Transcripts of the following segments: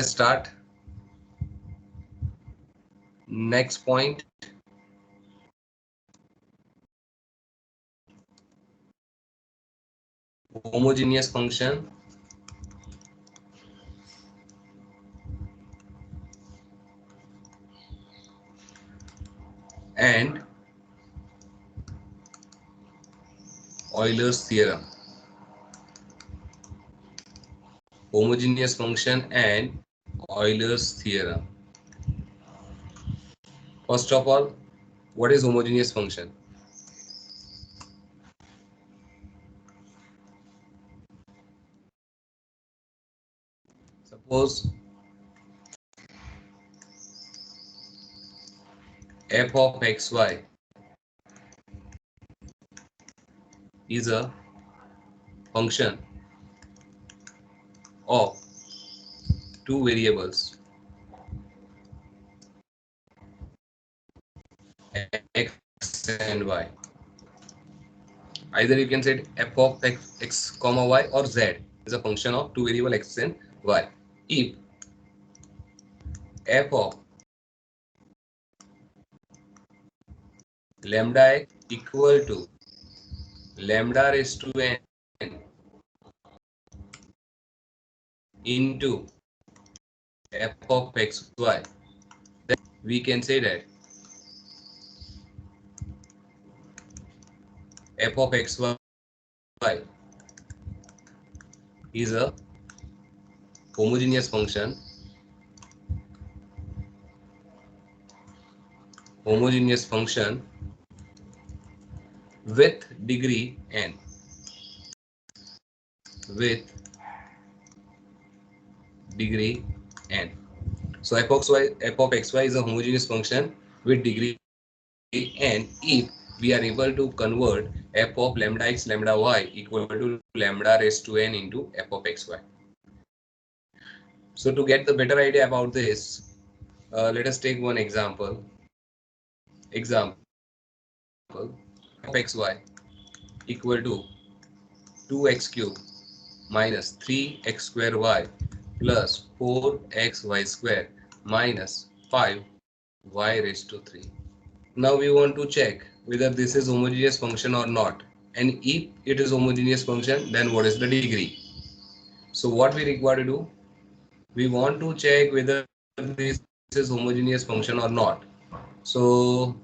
start. Next point, homogeneous function and Euler's theorem. Homogeneous function and Euler's theorem. First of all, what is homogeneous function? Suppose f of xy is a function of two variables x and y. Either you can say f of x comma y or z is a function of two variable x and y. If f of lambda x equal to lambda raised to n into f of xy, then we can say that f of xy is a homogeneous function with degree n, with degree n. So f of xy is a homogeneous function with degree n if we are able to convert f of lambda x lambda y equal to lambda raised to n into f of xy. So to get the better idea about this, let us take one example. Example of xy equal to 2x cube minus 3x square y plus 4xy square minus 5y raised to 3. Now we want to check whether this is homogeneous function or not, and if it is homogeneous function, then what is the degree. So what we require to do, we want to check whether this is homogeneous function or not. So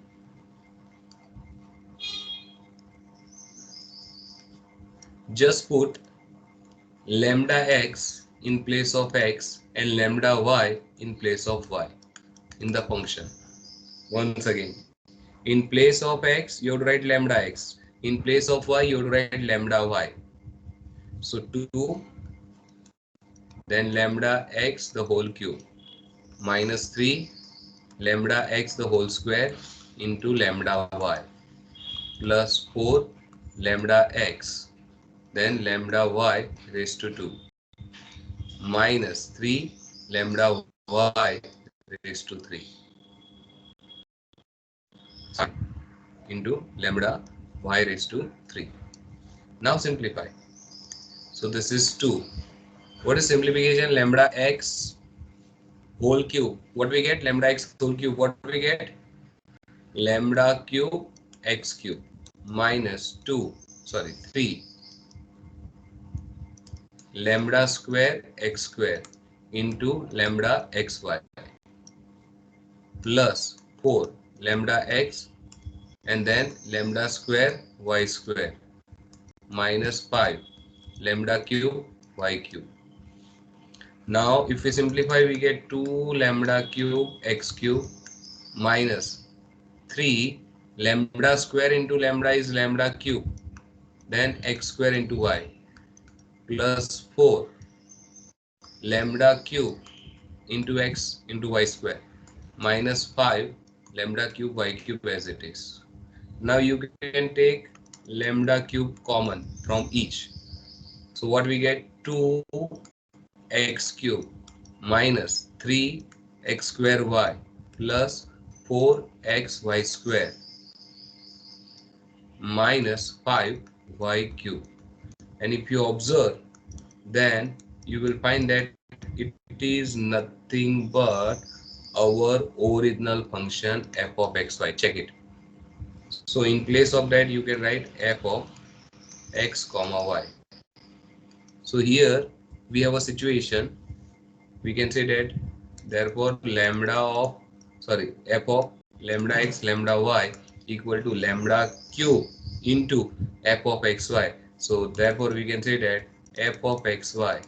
just put lambda x in place of x and lambda y in place of y in the function. Once again, in place of x you have to write lambda x, in place of y you have to write lambda y. So 2, then lambda x the whole cube minus 3 lambda x the whole square into lambda y plus 4 lambda x, then lambda y raised to 2 minus 3 lambda y raised to 3 into lambda y raised to 3. Now simplify. So this is 2. What is simplification? Lambda x whole cube. What we get? Lambda x whole cube. What we get? Lambda cube x cube minus 3 lambda square x square into lambda xy plus 4 lambda x and then lambda square y square minus 5 lambda cube y cube. Now if we simplify, we get 2 lambda cube x cube minus 3 lambda square into lambda is lambda cube, then x square into y plus 4 lambda cube into x into y square minus 5 lambda cube y cube as it is. Now you can take lambda cube common from each. So what we get? 2x cube minus 3x square y plus 4xy square minus 5y cube. And if you observe, then you will find that it it is nothing but our original function f of xy. Check it. So in place of that, you can write f of x comma y. So here we have a situation. We can say that therefore f of lambda x lambda y equal to lambda cube into f of xy. So therefore we can say that f of xy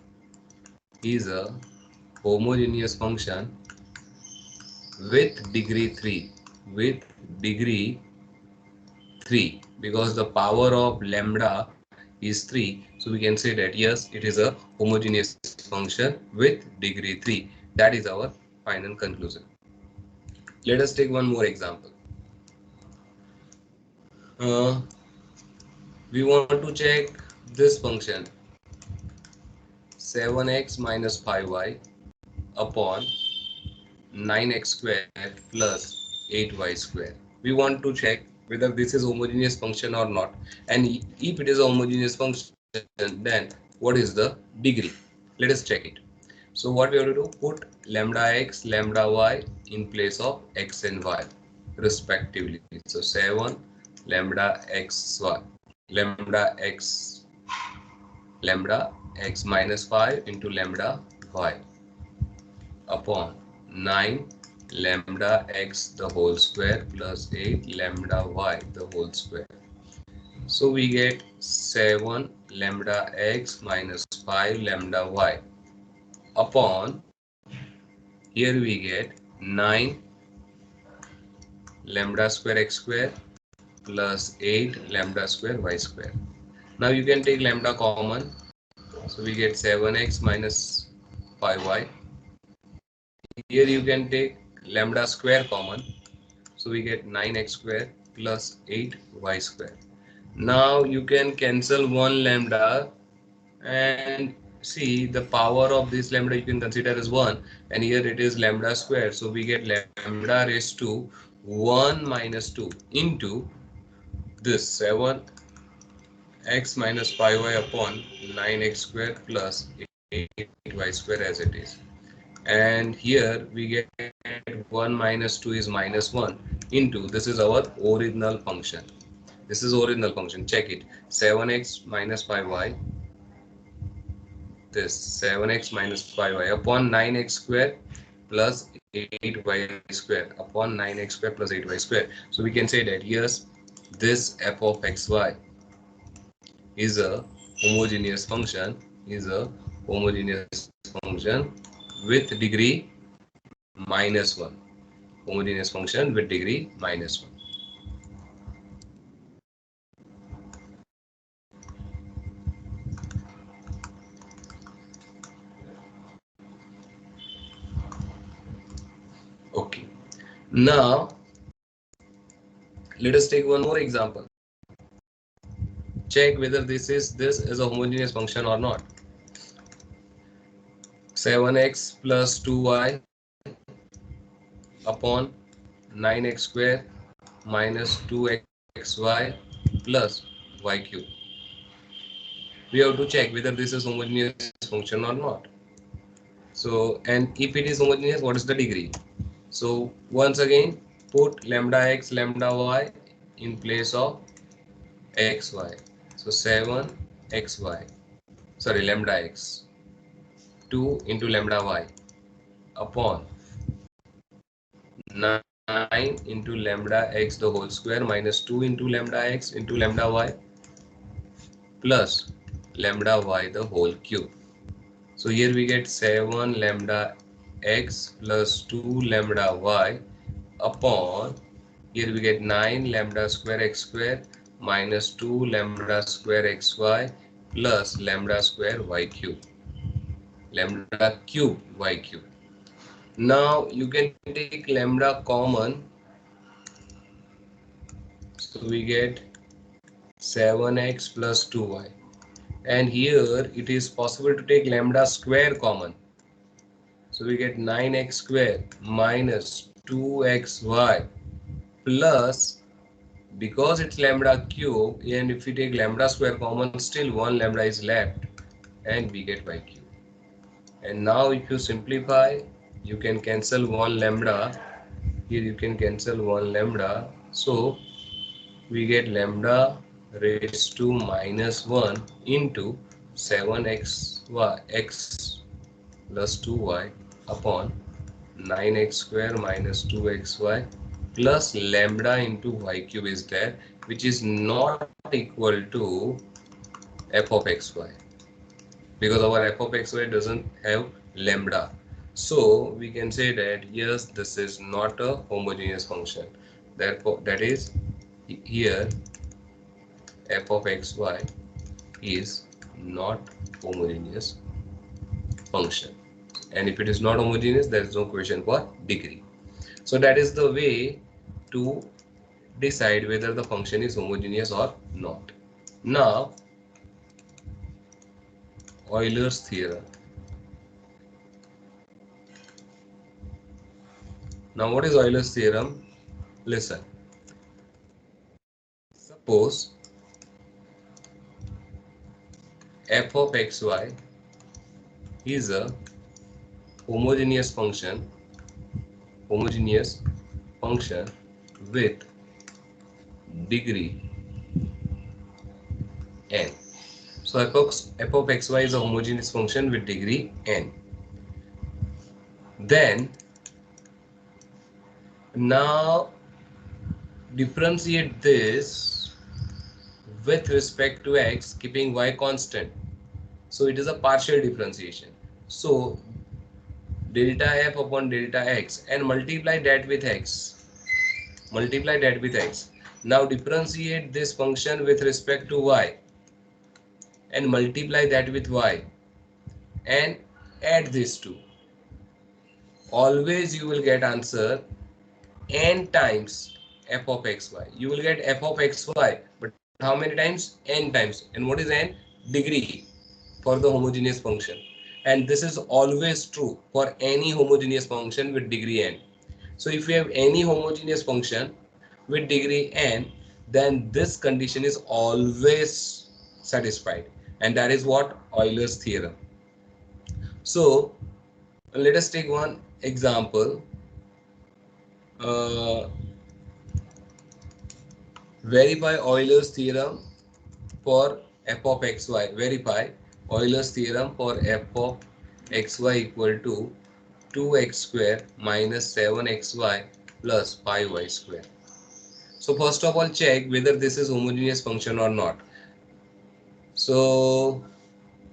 is a homogeneous function with degree 3 because the power of lambda is 3, so we can say that yes, it is a homogeneous function with degree 3. That is our final conclusion. Let us take one more example. We want to check this function 7x minus 5y upon 9x square plus 8y square. We want to check whether this is homogeneous function or not, and if it is a homogeneous function, then what is the degree? Let us check it. So what we have to do, put lambda x lambda y in place of x and y respectively. So 7 lambda x y lambda x minus 5 into lambda y upon 9 lambda x the whole square plus 8 lambda y the whole square. So we get 7 lambda x minus 5 lambda y upon, here we get 9 lambda square x square plus 8 lambda square y square. Now you can take lambda common. So we get 7x minus 5y. Here you can take lambda square common. So we get 9x square plus 8y square. Now you can cancel one lambda and see the power of this lambda you can consider as 1, and here it is lambda square. So we get lambda raised to 1 minus 2 into this 7x minus 5y upon 9x square plus 8y square as it is. And here we get 1 minus 2 is minus 1 into, this is our original function. This is original function. Check it. 7x minus 5y. This 7x minus 5y upon 9x square plus 8y square upon 9x square plus 8y square. So we can say that yes, this f of xy is a homogeneous function, with degree minus 1. Homogeneous function with degree minus 1. Okay. Now let us take one more example. Check whether this is a homogeneous function or not. 7x plus 2y upon 9x square minus 2xy plus y cube. We have to check whether this is homogeneous function or not. So, and if it is homogeneous, what is the degree? So once again, put lambda x lambda y in place of xy. So 7xy, sorry, lambda x, 2 into lambda y upon 9 into lambda x the whole square minus 2 into lambda x into lambda y plus lambda y the whole cube. So here we get 7 lambda x plus 2 lambda y upon, here we get 9 lambda square x square minus 2 lambda square xy plus lambda square y cube. Lambda cube y cube. Now you can take lambda common. So we get 7x plus 2y. And here it is possible to take lambda square common. So we get 9x square minus 2xy plus, because it's lambda cube, and if we take lambda square common, still one lambda is left and we get y cube. And now if you simplify, you can cancel 1 lambda. Here you can cancel 1 lambda. So we get lambda raised to minus 1 into 7xy x plus 2y upon 9x square minus 2xy plus lambda into y cube is there, which is not equal to f of xy, because our f of xy doesn't have lambda. So we can say that yes, this is not a homogeneous function. Therefore, that is here f of xy is not homogeneous function. And if it is not homogeneous, there is no question for degree. So that is the way to decide whether the function is homogeneous or not. Now, Euler's theorem. Now, what is Euler's theorem? Listen. Suppose f of xy is a homogeneous function with degree n. So f of xy is a homogeneous function with degree n. Then now differentiate this with respect to x, keeping y constant. So it is a partial differentiation. So delta f upon delta x and multiply that with x. Now differentiate this function with respect to y and multiply that with y and add these two. Always you will get answer n times f of xy. You will get f of xy, but how many times? N times. And what is n? Degree for the homogeneous function. And this is always true for any homogeneous function with degree n. So if we have any homogeneous function with degree n, then this condition is always satisfied. And that is what Euler's theorem. So let us take one example. Verify Euler's theorem for f of xy. Verify Euler's theorem for f of xy equal to 2x square minus 7xy plus 5y square. So first of all, check whether this is homogeneous function or not. So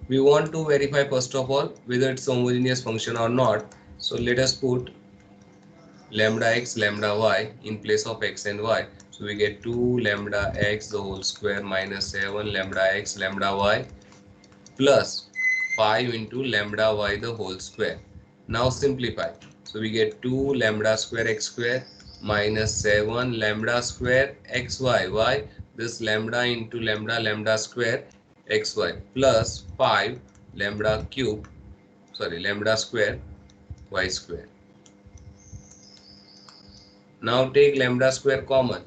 we want to verify first of all whether it's a homogeneous function or not. So let us put lambda x lambda y in place of x and y. So we get 2 lambda x the whole square minus 7 lambda x lambda y plus 5 into lambda y the whole square. Now simplify. So we get 2 lambda square x square minus 7 lambda square xy. Why? This lambda into lambda lambda square xy plus 5 lambda cube, lambda square y square. Now take lambda square common.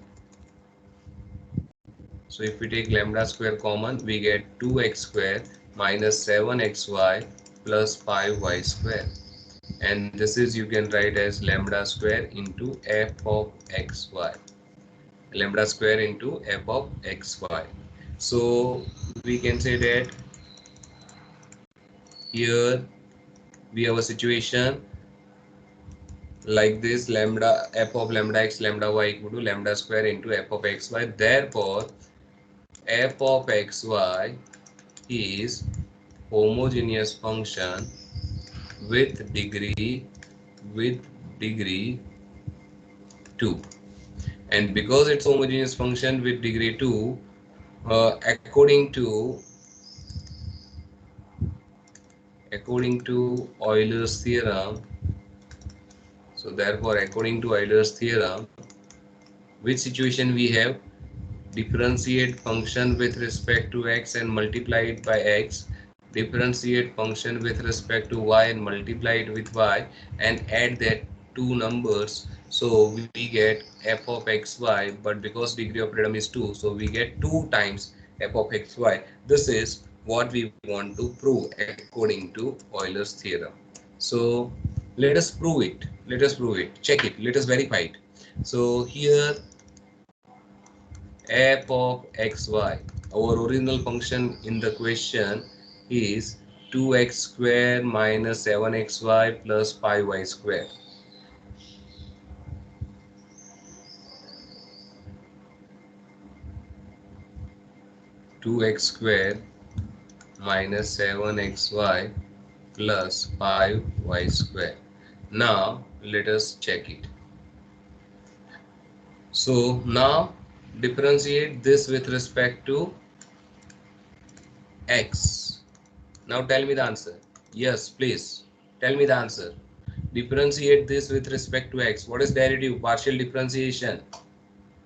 So if we take lambda square common, we get 2x square minus 7xy plus 5y square. And this is, you can write as lambda square into f of xy. Lambda square into f of xy. So we can say that here we have a situation like this: lambda f of lambda x lambda y equal to lambda square into f of xy. Therefore f of xy is homogeneous function with degree 2. And because it's homogeneous function with degree 2, according to Euler's theorem, so therefore according to Euler's theorem, which situation we have? Differentiate function with respect to x and multiply it by x, differentiate function with respect to y and multiply it with y, and add that two numbers. So we get f of xy, but because degree of freedom is 2, so we get 2 times f of xy. This is what we want to prove according to Euler's theorem. So let us prove it. Let us prove it. Check it. Let us verify it. So here f of xy, our original function in the question is 2x square minus 7xy plus 5y square. Two x square minus 7xy plus 5y square. Now let us check it. So now differentiate this with respect to x. Now tell me the answer. Yes, please tell me the answer. Differentiate this with respect to x. What is derivative? Partial differentiation.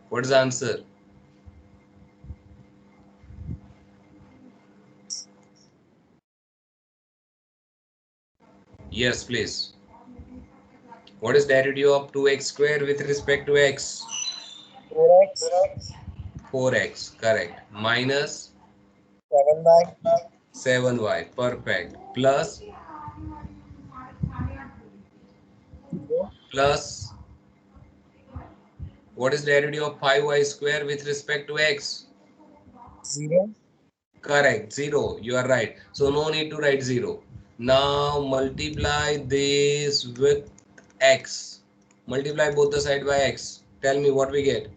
What is the answer? Yes, please. What is derivative of 2x square with respect to x? 4x, 4x, correct. Minus 7y, 7y, perfect. zero, Plus, what is derivative of 5y square with respect to x? 0, Correct, 0. You are right. So no need to write 0. Now multiply this with x. Multiply both the side by x. Tell me what we get.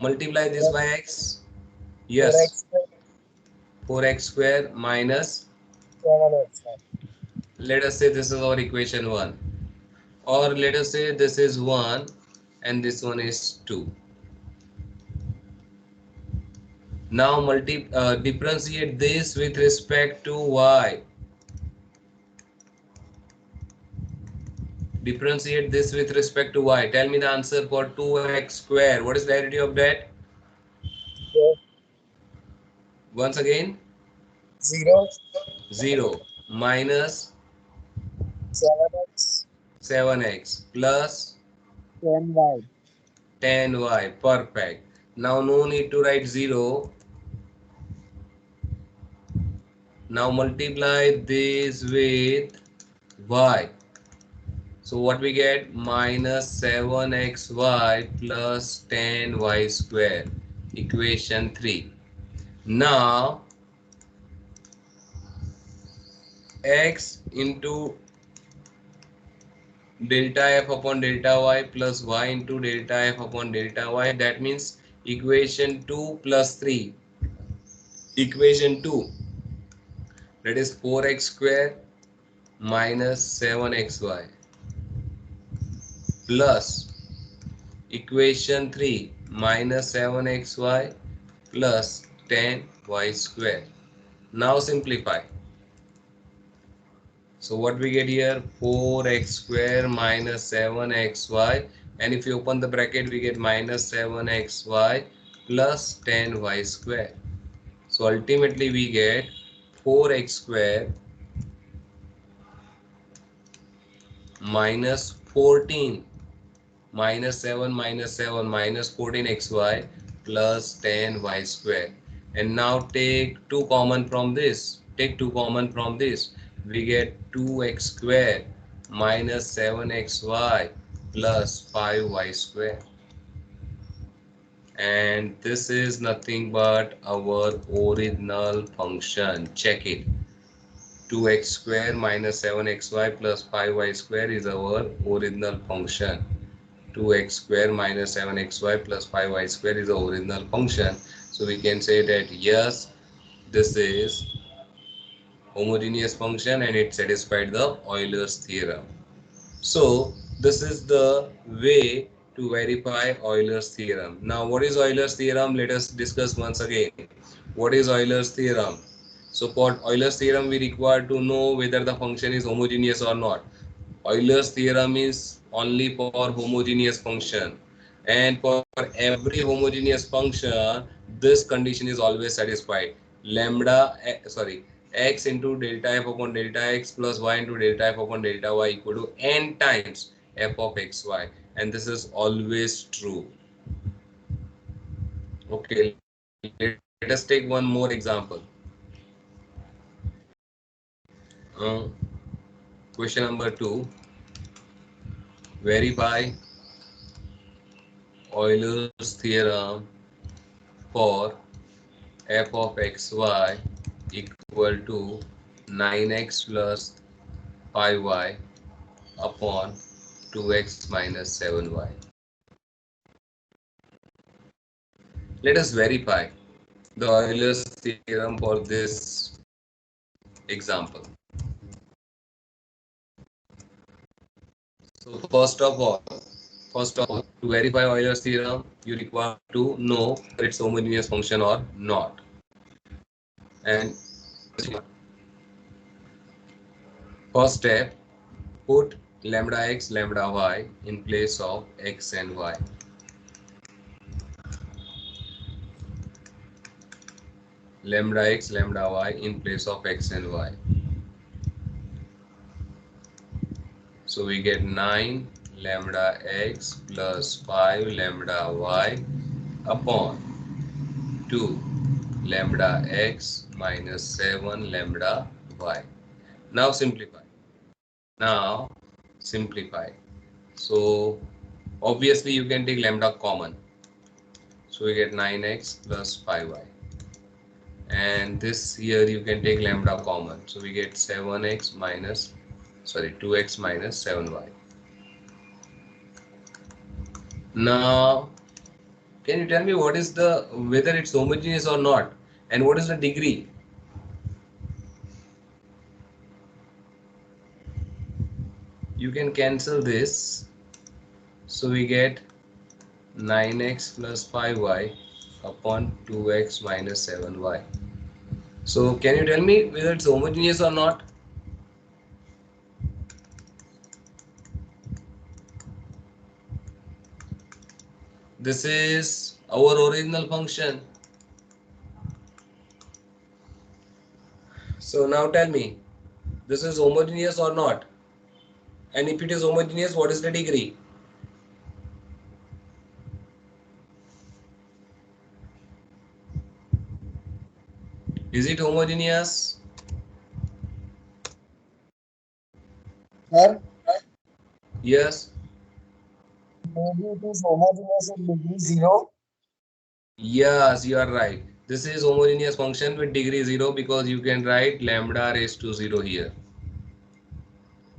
Multiply this by x. 4x, Yes. 4x square minus, 7x, let us say this is our equation 1. Or let us say this is 1 and this one is 2. Now differentiate this with respect to y. Differentiate this with respect to y. Tell me the answer for 2x square. What is the derivative of that? 0, Once again, 0, 0 minus 7x, 7x plus 10y, 10y. Perfect. Now no need to write 0. Now multiply this with y. So what we get? Minus 7xy plus 10y square. Equation 3. Now x into delta f upon delta y plus y into delta f upon delta y. That means equation 2 plus 3. Equation 2, that is 4x square minus 7xy plus equation 3 minus 7xy plus 10y square. Now simplify. So what we get here? 4x square minus 7xy, and if you open the bracket we get minus 7xy plus 10y square. So ultimately we get 4x square minus 14 minus 7 minus 7 minus 14xy plus 10y square. And now take 2 common from this. Take 2 common from this. We get 2x square minus 7xy plus 5y square. And this is nothing but our original function. Check it. 2x square minus 7xy plus 5y square is our original function. 2x square minus 7xy plus 5y square is the original function. So we can say that yes, this is homogeneous function and it satisfied the Euler's theorem. So this is the way to verify Euler's theorem. Now what is Euler's theorem? Let us discuss once again. What is Euler's theorem? So for Euler's theorem we require to know whether the function is homogeneous or not. Euler's theorem is only for homogeneous function, and for every homogeneous function this condition is always satisfied. X into delta f upon delta x plus y into delta f upon delta y equal to n times f of xy, and this is always true. Okay, Let us take one more example. Question number 2. Verify Euler's theorem for f of xy equal to 9x plus 5y upon 2x minus 7y. Let us verify the Euler's theorem for this example. So first of all, to verify Euler's theorem, you require to know whether it's homogeneous function or not. And first step, put lambda x, lambda y in place of x and y. Lambda x, lambda y in place of x and y. So we get 9 lambda x plus 5 lambda y upon 2 lambda x minus 7 lambda y. Now simplify. So obviously you can take lambda common. So we get 9x plus 5y. And this here you can take lambda common. So we get 2x minus 7y. Now, can you tell me what is the whether it's homogeneous or not, and what is the degree? You can cancel this. So we get 9x plus 5y upon 2x minus 7y. So can you tell me whether it's homogeneous or not? This is our original function. So now tell me, this is homogeneous or not? And if it is homogeneous, what is the degree? Is it homogeneous? Sir, Yes. maybe it is homogeneous at degree 0. Yes, you are right. This is homogeneous function with degree 0 because you can write lambda raised to 0 here.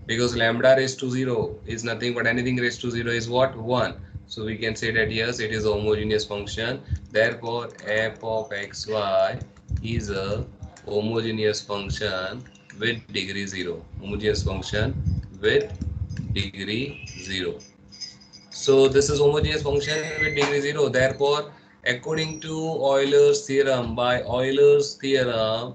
Because lambda raised to 0 is nothing but anything raised to 0 is what? 1. So we can say that yes, it is a homogeneous function. Therefore, f of xy is a homogeneous function with degree 0. Homogeneous function with degree 0. So this is homogeneous function with degree 0. Therefore, according to Euler's theorem, by Euler's theorem,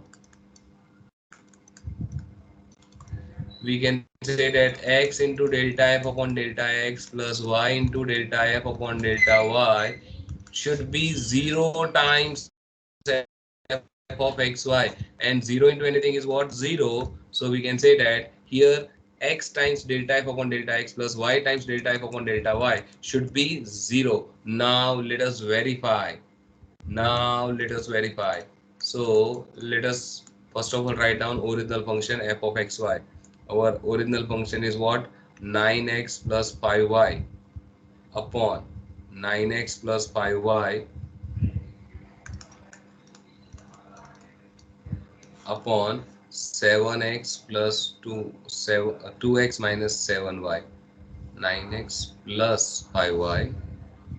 we can say that x into delta f upon delta x plus y into delta f upon delta y should be 0 times f of xy, and 0 into anything is what? 0. So we can say that here x times delta f upon delta x plus y times delta f upon delta y should be 0. Now let us verify. So let us first of all write down original function f of xy. Our original function is what? 9x plus 5y upon 9x plus 5y upon 7x plus 2x minus 7y. 9x plus 5y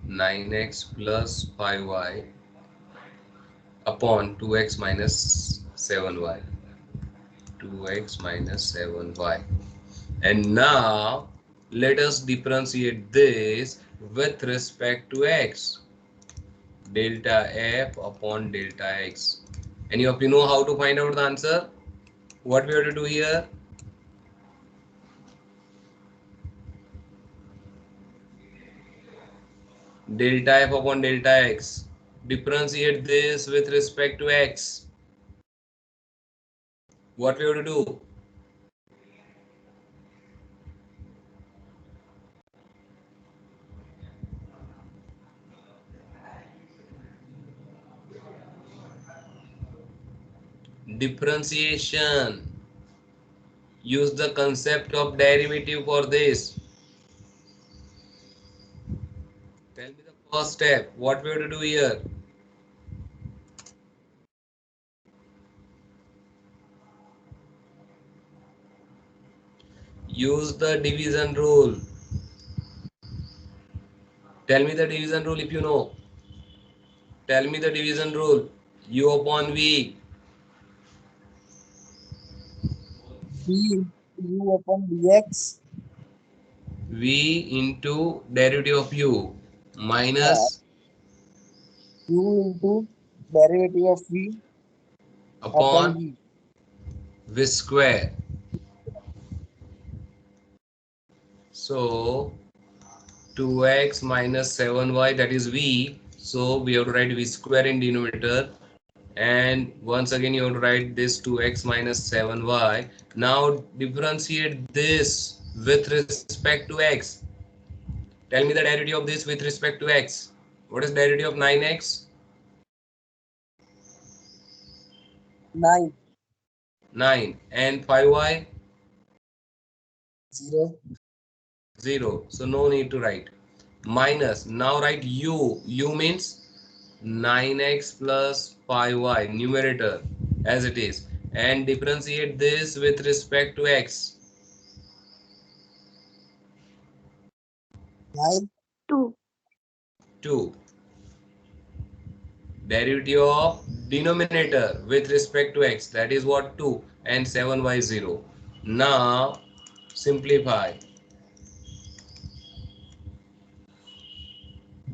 9x plus 5y upon 2x minus 7y. 2x minus 7y. And now let us differentiate this with respect to x. Delta f upon delta x. Any of you know how to find out the answer? What we have to do here? Delta f upon delta x. Differentiate this with respect to x. What we have to do? differentiation. Use the concept of derivative for this. Tell me the first step. What we have to do here? Use the division rule. Tell me the division rule if you know. Tell me the division rule. U upon V. V U upon dx. V into derivative of U minus U into derivative of V upon upon V. V square. So 2x minus 7y, that is V. So we have to write V square in denominator. And once again you have to write this 2x minus 7y. Now differentiate this with respect to x. Tell me the derivative of this with respect to x. What is derivative of 9x? 9 9. And 5y? 0 0. So no need to write. Minus. Now write u. U means 9x plus 5y numerator as it is. And differentiate this with respect to x. 9 2. 2. Derivative of denominator with respect to x, that is what, 2, and 7y 0. Now simplify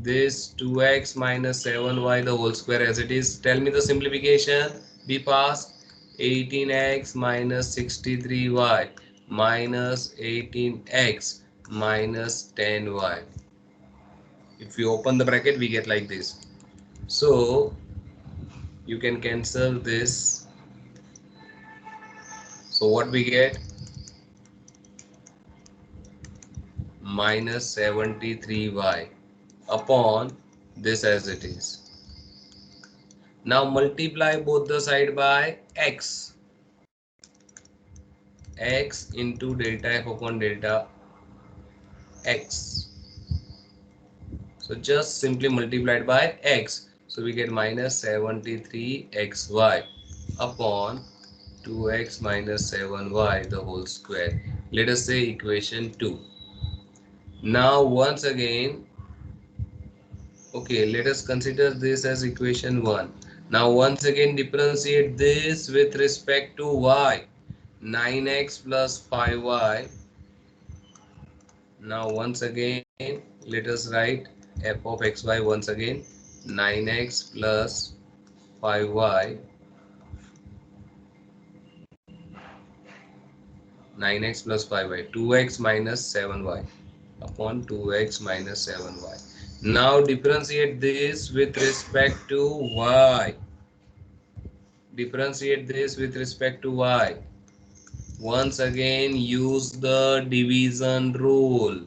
this 2x minus 7y the whole square as it is. Tell me the simplification. Be fast. 18x minus 63y minus 18x minus 10y. If you open the bracket, we get like this. So you can cancel this. So what we get? Minus 73y upon this as it is. Now multiply both the side by x. X into delta f upon delta x. So just simply multiplied by x. So we get minus 73xy upon 2x minus 7y the whole square. Let us say equation 2. Now once again, okay, let us consider this as equation 1. Now once again differentiate this with respect to y. 9x plus 5y. Now once again let us write f of xy once again. 9x plus 5y. 9x plus 5y. 2x minus 7y upon 2x minus 7y. Now differentiate this with respect to y. Differentiate this with respect to y. Once again use the division rule.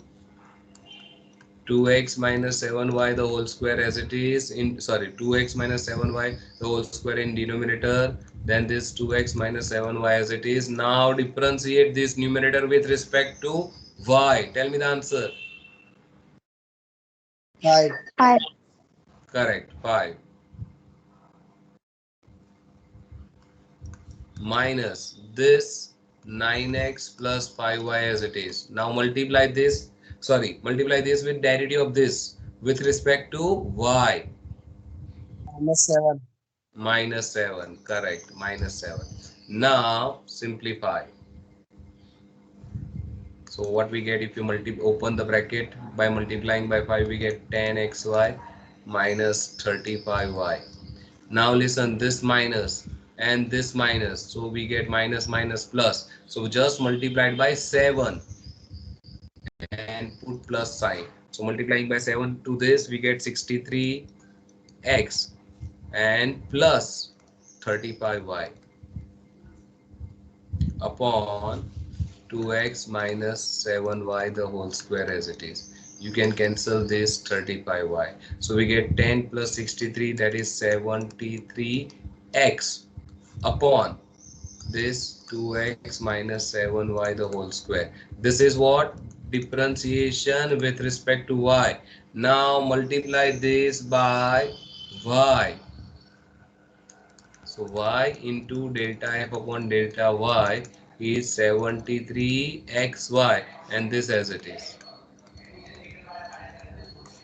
2x minus 7y the whole square as it is in, sorry, 2x minus 7y the whole square in denominator, then this 2x minus 7y as it is. Now differentiate this numerator with respect to y. Tell me the answer. 5 5. Correct, 5. Minus this 9x plus 5y as it is. Now multiply this, sorry, multiply this with derivative of this with respect to y. minus 7 Minus 7, correct, minus 7. Now simplify. So what we get if you open the bracket by multiplying by 5, we get 10xy minus 35y. Now listen, this minus and this minus, so we get minus minus plus. So just multiplied by 7 and put plus sign. So multiplying by 7 to this, we get 63x and plus 35y upon 2x minus 7y the whole square as it is. You can cancel this 35y. So we get 10 plus 63, that is 73x upon this 2x minus 7y the whole square. This is what? Differentiation with respect to y. Now multiply this by y. So y into delta f upon delta y is 73xy, and this as it is.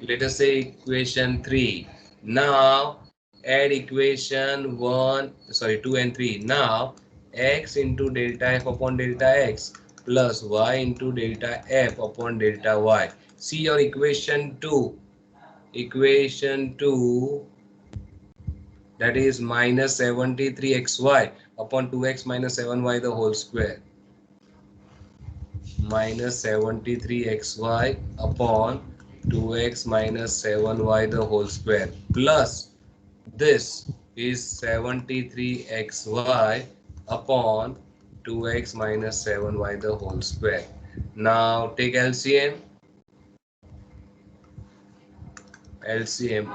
Let us say equation 3. Now add equation 2 and 3. Now x into delta f upon delta x plus y into delta f upon delta y. See your equation 2. Equation 2, that is minus 73xy upon 2x minus 7y the whole square. Minus 73xy upon 2x minus 7y the whole square plus this is 73xy upon 2x minus 7y the whole square. Now take LCM,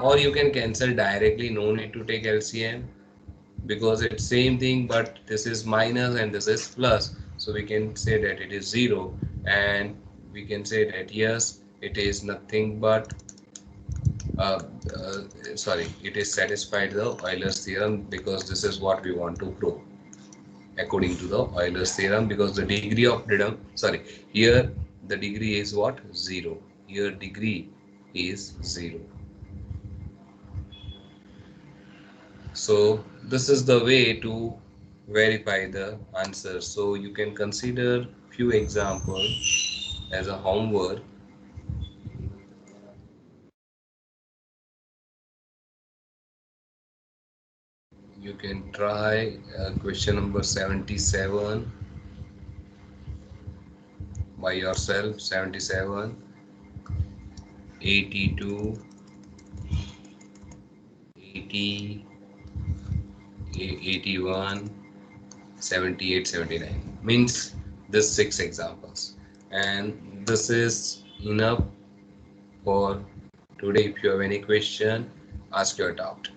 or you can cancel directly, no need to take LCM because it's same thing, but this is minus and this is plus, so we can say that it is 0, and we can say that yes, it is nothing but uh, it is satisfied the Euler's theorem, because this is what we want to prove according to the Euler's theorem, because the degree of freedom, here the degree is what? 0. Here degree is 0. So this is the way to verify the answer. So you can consider few examples as a homework. You can try question number 77 by yourself. 77, 82, 80, 81, 78, 79. Means this 6 examples, and this is enough for today. If you have any question, ask your doubt.